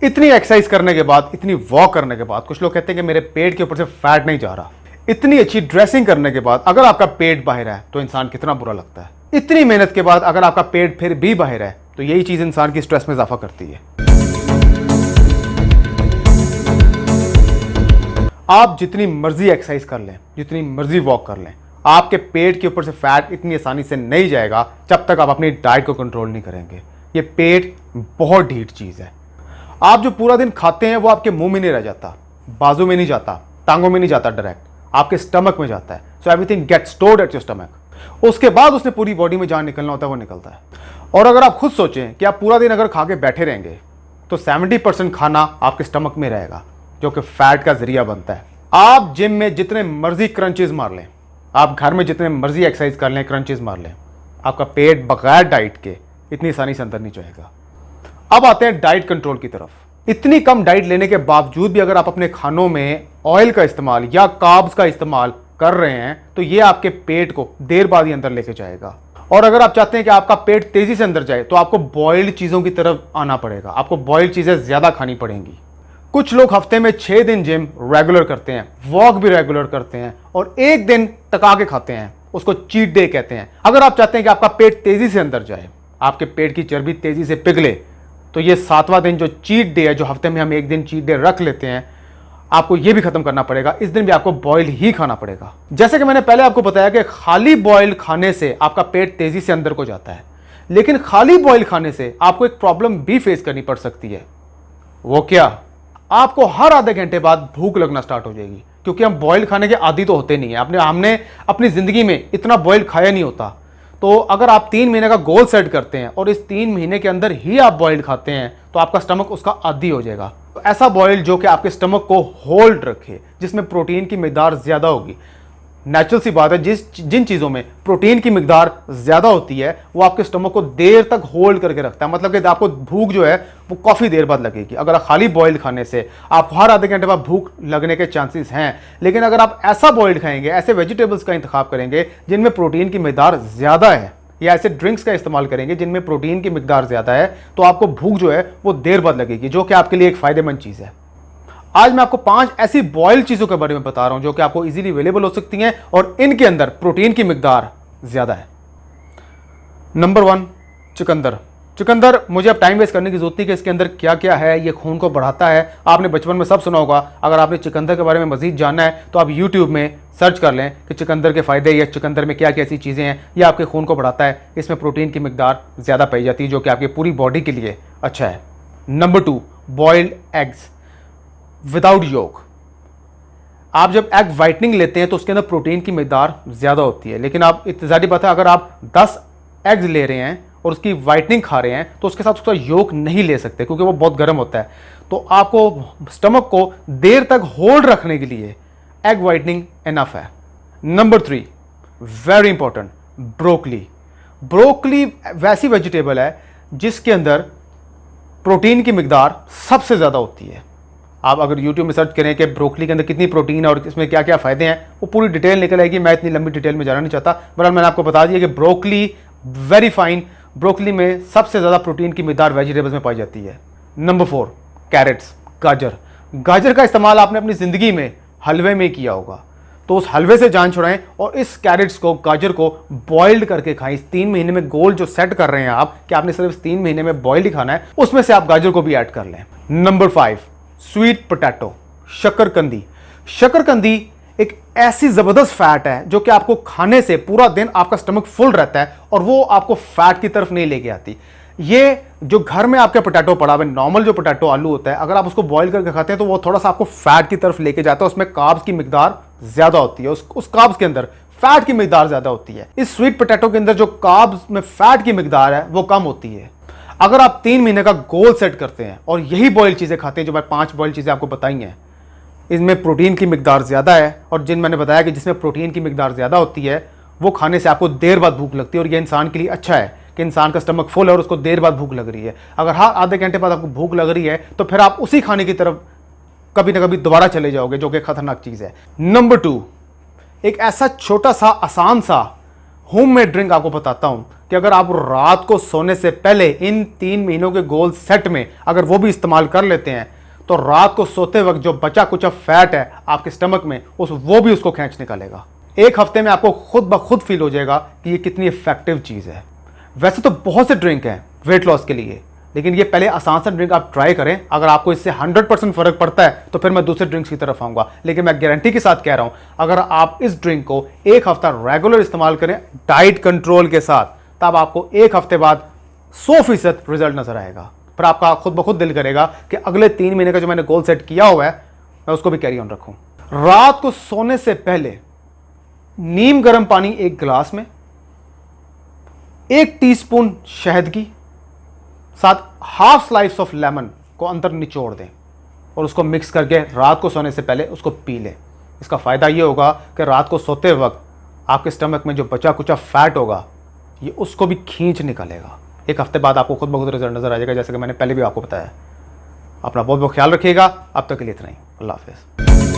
इतनी एक्सरसाइज करने के बाद, इतनी वॉक करने के बाद, कुछ लोग कहते हैं कि मेरे पेट के ऊपर से फैट नहीं जा रहा। इतनी अच्छी ड्रेसिंग करने के बाद अगर आपका पेट बाहर है तो इंसान कितना बुरा लगता है। इतनी मेहनत के बाद अगर आपका पेट फिर भी बाहर है तो यही चीज इंसान की स्ट्रेस में इजाफा करती है। आप जितनी मर्जी एक्सरसाइज कर लें, जितनी मर्जी वॉक कर लें, आपके पेट के ऊपर से फैट इतनी आसानी से नहीं जाएगा जब तक आप अपनी डाइट को कंट्रोल नहीं करेंगे। ये पेट बहुत ढीठ चीज है। आप जो पूरा दिन खाते हैं वो आपके मुंह में नहीं रह जाता, बाजू में नहीं जाता, टांगों में नहीं जाता, डायरेक्ट आपके स्टमक में जाता है। So everything gets stored at your stomach. उसके बाद उसने पूरी बॉडी में जहां निकलना होता है वो निकलता है। और अगर आप खुद सोचें कि आप पूरा दिन अगर खा के बैठे रहेंगे तो 70% खाना आपके स्टमक में रहेगा जो कि फैट का जरिया बनता है। आप जिम में जितने मर्जी क्रंचेस मार लें, आप घर में जितने मर्जी एक्सरसाइज कर लें, क्रंचेस मार लें, आपका पेट बगैर डाइट के इतनी आसानी से अंदर नहीं जाएगा। अब आते हैं डाइट कंट्रोल की तरफ। इतनी कम डाइट लेने के बावजूद भी अगर आप अपने खानों में ऑयल का इस्तेमाल या कार्ब्स का इस्तेमाल कर रहे हैं तो ये आपके पेट को देर बाद ही अंदर लेके जाएगा। और अगर आप चाहते हैं कि आपका पेट तेजी से अंदर जाए तो आपको बॉइल्ड चीजों की तरफ आना पड़ेगा, आपको बॉइल्ड चीजें ज्यादा खानी पड़ेंगी। कुछ लोग हफ्ते में 6 दिन जिम रेगुलर करते हैं, वॉक भी रेगुलर करते हैं और एक दिन टका के खाते हैं, उसको चीट डे कहते हैं। अगर आप चाहते हैं कि आपका पेट तेजी से अंदर जाए, आपके पेट की चर्बी तेजी से पिघले, तो ये 7वां दिन जो चीट डे है, जो हफ्ते में हम एक दिन चीट डे रख लेते हैं, आपको ये भी खत्म करना पड़ेगा। इस दिन भी आपको बॉयल ही खाना पड़ेगा। जैसे कि मैंने पहले आपको बताया कि खाली बॉयल खाने से आपका पेट तेजी से अंदर को जाता है, लेकिन खाली बॉयल खाने से आपको एक प्रॉब्लम भी फेस करनी पड़ सकती है। वो क्या? आपको हर आधे घंटे बाद भूख लगना स्टार्ट हो जाएगी, क्योंकि हम बॉयल खाने के आदी तो होते नहीं है। हमने अपनी जिंदगी में इतना बॉयल खाया नहीं होता। तो अगर आप 3 महीने का गोल सेट करते हैं और इस 3 महीने के अंदर ही आप बॉयल खाते हैं तो आपका स्टमक उसका आदी हो जाएगा। तो ऐसा बॉयल जो कि आपके स्टमक को होल्ड रखे, जिसमें प्रोटीन की मिकदार ज्यादा होगी। नेचुरल सी बात है, जिन चीजों में प्रोटीन की मिकदार ज्यादा होती है वो आपके स्टमक को देर तक होल्ड करके रखता है। मतलब कि आपको भूख जो है वो काफी देर बाद लगेगी। अगर आप खाली बॉइल्ड खाने से आपको हर आधे घंटे बाद भूख लगने के चांसेस हैं, लेकिन अगर आप ऐसा बॉइल्ड खाएंगे, ऐसे वेजिटेबल्स का इंतखाब करेंगे जिनमें प्रोटीन की मिकदार ज्यादा है, या ऐसे ड्रिंक्स का इस्तेमाल करेंगे जिनमें प्रोटीन की मिकदार ज्यादा है, तो आपको भूख जो है वो देर बाद लगेगी, जो कि आपके लिए एक फायदेमंद चीज है। आज मैं आपको 5 ऐसी बॉइल्ड चीजों के बारे में बता रहा हूं जो कि आपको इजीली अवेलेबल हो सकती हैं और इनके अंदर प्रोटीन की मिकदार ज्यादा है। नंबर 1, चुकंदर। चुकंदर, मुझे अब टाइम वेस्ट करने की जरूरत नहीं कि इसके अंदर क्या क्या है। ये खून को बढ़ाता है, आपने बचपन में सब सुना होगा। अगर आपने चुकंदर के बारे में मजीद जानना है तो आप यूट्यूब में सर्च कर लें कि चुकंदर के फायदे या चुकंदर में क्या क्या ऐसी चीजें हैं। ये आपके खून को बढ़ाता है, इसमें प्रोटीन की मिकदार ज्यादा पाई जाती है जो कि आपकी पूरी बॉडी के लिए अच्छा है। नंबर 2, बॉइल्ड एग्स विदाउट योक। आप जब एग वाइटनिंग लेते हैं तो उसके अंदर प्रोटीन की मिकदार ज्यादा होती है, लेकिन आप इत्तेजारी बात है, अगर आप 10 एग्स ले रहे हैं और उसकी वाइटनिंग खा रहे हैं तो उसके साथ उसका योक नहीं ले सकते क्योंकि वो बहुत गर्म होता है। तो आपको स्टमक को देर तक होल्ड रखने के लिए एग वाइटनिंग इनफ है। Number 3, very important, broccoli. Broccoli वैसी वेजिटेबल है जिसके अंदर प्रोटीन की मिकदार सबसे ज्यादा होती है। आप अगर YouTube में सर्च करें कि ब्रोकली के अंदर कितनी प्रोटीन है और इसमें क्या क्या फायदे हैं, वो पूरी डिटेल निकल आएगी। मैं इतनी लंबी डिटेल में जाना नहीं चाहता, बहरहाल मैंने आपको बता दिया कि ब्रोकली वेरी फाइन, ब्रोकली में सबसे ज्यादा प्रोटीन की मिकदार वेजिटेबल्स में पाई जाती है। नंबर 4, कैरेट्स, गाजर। गाजर का इस्तेमाल आपने अपनी जिंदगी में हलवे में किया होगा, तो उस हलवे से जान छुड़ाएं और इस कैरेट्स को, गाजर को बॉइल्ड करके खाएं। इस 3 महीने में गोल जो सेट कर रहे हैं आप कि आपने सिर्फ 3 महीने में बॉइल्ड ही खाना है, उसमें से आप गाजर को भी ऐड कर लें। नंबर 5, स्वीट पोटैटो, शकरकंदी। शकरकंदी एक ऐसी जबरदस्त फैट है जो कि आपको खाने से पूरा दिन आपका स्टमक फुल रहता है और वो आपको फैट की तरफ नहीं लेके आती। ये जो घर में आपके पोटैटो पड़ा हुआ, नॉर्मल जो पोटैटो आलू होता है, अगर आप उसको बॉईल करके खाते हैं तो वो थोड़ा सा आपको फैट की तरफ लेके जाता है। उसमें कार्ब्स की मिकदार ज्यादा होती है, उस कार्ब्स के अंदर फैट की मिकदार ज्यादा होती है। इस स्वीट पोटैटो के अंदर जो कार्ब्स में फैट की मिकदार है वो कम होती है। अगर आप 3 महीने का गोल सेट करते हैं और यही बॉइल्ड चीजें खाते हैं, जो मैं 5 बॉइल्ड चीजें आपको बताई हैं, इनमें प्रोटीन की मिकदार ज्यादा है और जिन मैंने बताया कि जिसमें प्रोटीन की मिकदार ज्यादा होती है वो खाने से आपको देर बाद भूख लगती है। और ये इंसान के लिए अच्छा है कि इंसान का स्टमक फुल है और उसको देर बाद भूख लग रही है। अगर हाँ आधे घंटे बाद आपको भूख लग रही है तो फिर आप उसी खाने की तरफ कभी ना कभी दोबारा चले जाओगे, जो कि खतरनाक चीज है। नंबर 2, एक ऐसा छोटा सा आसान सा होममेड ड्रिंक आपको बताता हूं कि अगर आप रात को सोने से पहले इन 3 महीनों के गोल सेट में अगर वो भी इस्तेमाल कर लेते हैं तो रात को सोते वक्त जो बचा कुचा फैट है आपके स्टमक में वो भी उसको खींच निकालेगा। एक हफ्ते में आपको खुद ब खुद फील हो जाएगा कि ये कितनी इफेक्टिव चीज़ है। वैसे तो बहुत से ड्रिंक हैं वेट लॉस के लिए, लेकिन ये पहले आसान सा ड्रिंक आप ट्राई करें। अगर आपको इससे 100% फर्क पड़ता है तो फिर मैं दूसरे ड्रिंक्स की तरफ आऊंगा, लेकिन मैं गारंटी के साथ कह रहा हूं अगर आप इस ड्रिंक को एक हफ्ता रेगुलर इस्तेमाल करें डाइट कंट्रोल के साथ, तब आपको एक हफ्ते बाद 100% रिजल्ट नजर आएगा। फिर आपका खुद ब खुद दिल करेगा कि अगले 3 महीने का जो मैंने गोल सेट किया हुआ है मैं उसको भी कैरी ऑन रखूं। रात को सोने से पहले नीम गर्म पानी 1 गिलास में 1 टीस्पून शहद की साथ हाफ स्लाइस ऑफ लेमन को अंदर निचोड़ दें और उसको मिक्स करके रात को सोने से पहले उसको पी लें। इसका फ़ायदा ये होगा कि रात को सोते वक्त आपके स्टमक में जो बचा कुचा फैट होगा ये उसको भी खींच निकालेगा। एक हफ्ते बाद आपको खुद ब खुद रिजल्ट नजर आ जाएगा, जैसे कि मैंने पहले भी आपको बताया। अपना बहुत बहुत ख्याल रखिएगा। अब तक के लिए इतना ही। अल्लाह हाफिज़।